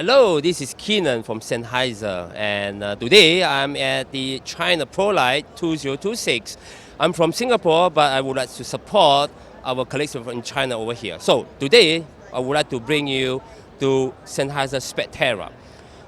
Hello, this is Kenan from Sennheiser, and today I'm at the China Prolight 2026. I'm from Singapore, but I would like to support our colleagues in China over here. So today, I would like to bring you to Sennheiser Spectera.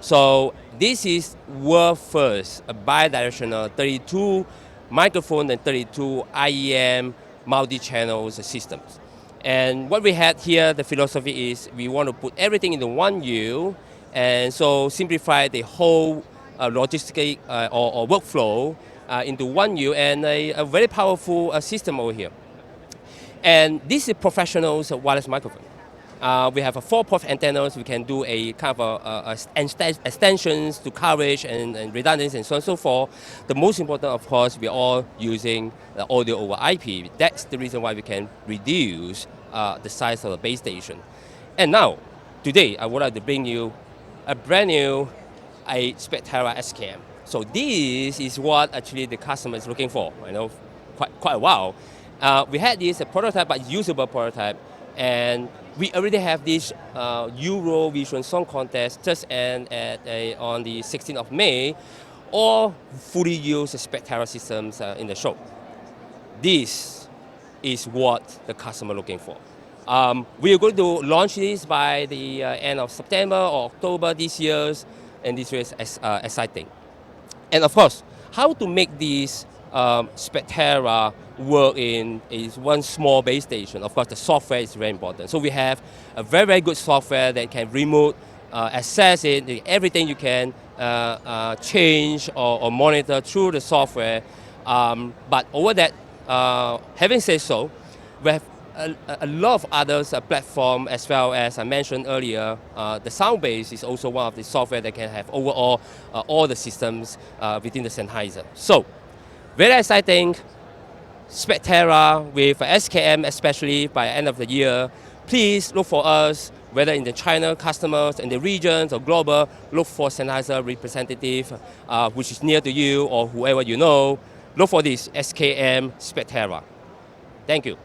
So this is world first, a bidirectional 32 microphone and 32 IEM multi-channel systems. And what we had here, the philosophy is we want to put everything into one U, and so simplify the whole logistic or workflow into one U, and a very powerful system over here. And this is professional wireless microphone. We have a 4-port antennas. We can do a kind of extensions to coverage and redundancy and so on and so forth. The most important, of course, we're all using the audio over IP. That's the reason why we can reduce the size of the base station. And now, today, I would like to bring you a brand new Spectera SKM. So this is what actually the customer is looking for. I know quite a while. We had this a prototype, but usable prototype. And we already have this Eurovision Song Contest just on the 16th of May, all fully used Spectera systems in the show. This is what the customer looking for. We are going to launch this by the end of September or October this year, and this is exciting. And of course, how to make this Spectera work in is one small base station. Of course, the software is very important. So we have a very, very good software that can remote access it. Everything you can change or monitor through the software. But over that, having said so, we have a lot of others platform, as well as I mentioned earlier. The Soundbase is also one of the software that can have overall all the systems within the Sennheiser. So very exciting. Spectera with SKM, especially by end of the year. Please look for us, whether in the China customers, in the regions or global, look for Sennheiser representative, which is near to you or whoever you know. Look for this SKM Spectera. Thank you.